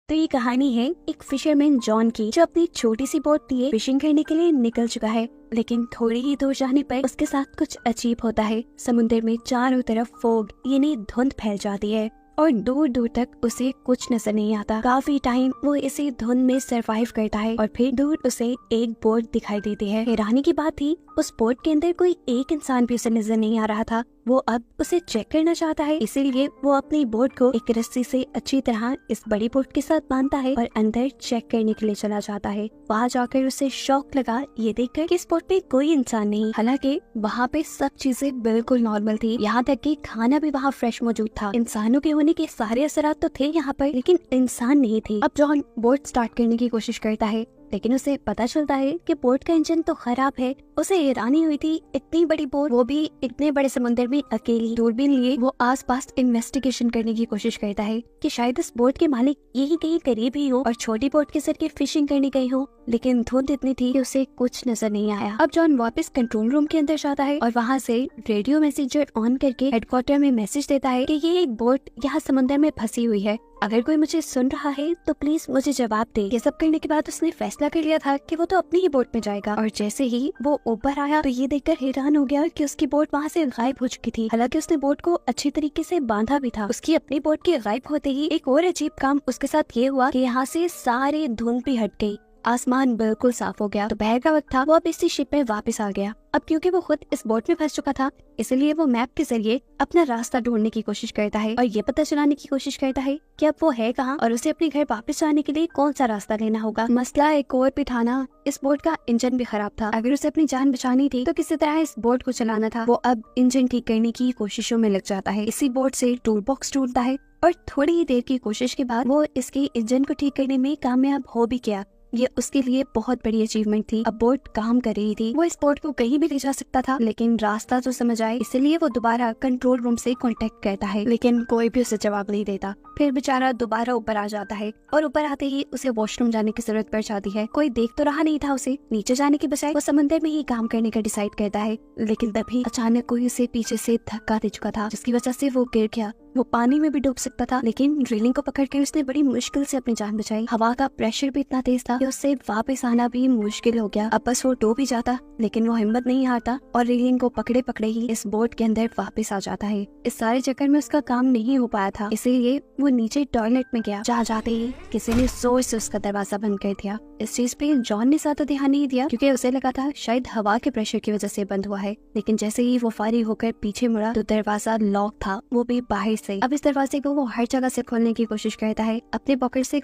तो ये कहानी है एक फिशरमैन जॉन की, जो अपनी छोटी सी बोट लिए फिशिंग करने के लिए निकल चुका है। लेकिन थोड़ी ही दूर जाने पर उसके साथ कुछ अजीब होता है। समुद्र में चारों तरफ फोग यानी धुंध फैल जाती है और दूर दूर तक उसे कुछ नजर नहीं आता। काफी टाइम वो इसी धुंध में सरवाइव करता है और फिर दूर उसे एक बोट दिखाई देती है। हैरानी की बात थी, उस बोट के अंदर कोई एक इंसान भी उसे नजर नहीं आ रहा था। वो अब उसे चेक करना चाहता है, इसीलिए वो अपनी बोट को एक रस्सी से अच्छी तरह इस बड़ी बोट के साथ बांधता है और अंदर चेक करने के लिए चला जाता है। वहाँ जाकर उसे शौक लगा ये देखकर कि इस बोट पे कोई इंसान नहीं। हालांकि वहाँ पे सब चीजें बिल्कुल नॉर्मल थी, यहाँ तक कि खाना भी वहाँ फ्रेश मौजूद था। इंसानों के होने के सारे असरात तो थे यहाँ पर, लेकिन इंसान नहीं थे। अब जॉन बोट स्टार्ट करने की कोशिश करता है, लेकिन उसे पता चलता है कि बोट का इंजन तो खराब है। उसे हैरानी हुई थी, इतनी बड़ी बोट, वो भी इतने बड़े समुद्र में अकेली। दूरबीन लिए वो आसपास इन्वेस्टिगेशन करने की कोशिश करता है कि शायद इस बोट के मालिक यही कहीं करीब ही हो और छोटी बोट के जरिए फिशिंग करने गई हो, लेकिन धुंध इतनी थी कि उसे कुछ नजर नहीं आया। अब जॉन वापस कंट्रोल रूम के अंदर जाता है और वहाँ से रेडियो मैसेजर ऑन करके हेडक्वार्टर में मैसेज देता है कि ये एक बोट यहाँ समुद्र में फंसी हुई है, अगर कोई मुझे सुन रहा है तो प्लीज मुझे जवाब दे। ये सब करने के बाद उसने फैसला कर लिया था कि वो तो अपनी ही बोट में जाएगा। और जैसे ही वो ऊपर आया तो ये देखकर हैरान हो गया कि उसकी बोट वहाँ से गायब हो चुकी थी। हालांकि उसने बोट को अच्छी तरीके से बांधा भी था। उसकी अपनी बोट के गायब होते ही एक और अजीब काम उसके साथ ये हुआ कि यहाँ से सारी धुंध भी हट गई, आसमान बिल्कुल साफ हो गया। दोपहर का वक्त था, वो अब इसी शिप में वापस आ गया। अब क्योंकि वो खुद इस बोट में फंस चुका था, इसलिए वो मैप के जरिए अपना रास्ता ढूंढने की कोशिश करता है और ये पता चलाने की कोशिश करता है कि अब वो है कहाँ और उसे अपने घर वापस जाने के लिए कौन सा रास्ता लेना होगा। मसला एक और भी था ना, इस बोट का इंजन भी खराब था। अगर उसे अपनी जान बचानी थी तो किसी तरह इस बोट को चलाना था। वो अब इंजन ठीक करने की कोशिशों में लग जाता है। इसी बोट से टूल बॉक्स ढूंढता है और थोड़ी ही देर की कोशिश के बाद वो इसके इंजन को ठीक करने में कामयाब हो भी गया। ये उसके लिए बहुत बड़ी अचीवमेंट थी। अब बोट काम कर रही थी, वो इस बोट को कहीं भी ले जा सकता था, लेकिन रास्ता तो समझ आए, इसलिए वो दोबारा कंट्रोल रूम से कांटेक्ट करता है, लेकिन कोई भी उसे जवाब नहीं देता। फिर बेचारा दोबारा ऊपर आ जाता है और ऊपर आते ही उसे वॉशरूम जाने की जरूरत पड़ जाती है। कोई देख तो रहा नहीं था उसे, नीचे जाने के बजाय वो समंदर में ही काम करने का डिसाइड करता है। लेकिन तभी अचानक कोई उसे पीछे से धक्का दे चुका था, जिसकी वजह से वो गिर गया। वो पानी में भी डूब सकता था, लेकिन रेलिंग को पकड़कर उसने बड़ी मुश्किल से अपनी जान बचाई। हवा का प्रेशर भी इतना तेज था कि उससे वापस आना भी मुश्किल हो गया। अब बस वो डूब ही जाता, लेकिन वो हिम्मत नहीं हारता और रेलिंग को पकड़े पकड़े ही इस बोट के अंदर वापस आ जाता है। इस सारे चक्कर में उसका काम नहीं हो पाया था, इसीलिए वो नीचे टॉयलेट में गया। जा जाते ही किसी ने जोर से उसका दरवाजा बंद कर दिया। इस चीज पे जॉन ने ज्यादा ध्यान नहीं दिया, क्योंकि उसे लगा था शायद हवा के प्रेशर की वजह से बंद हुआ है। लेकिन जैसे ही वो फारिग होकर पीछे मुड़ा तो दरवाजा लॉक था, वो भी बाहर से। अब इस दरवाजे को वो हर जगह से खोलने की कोशिश करता है, अपने पॉकेट से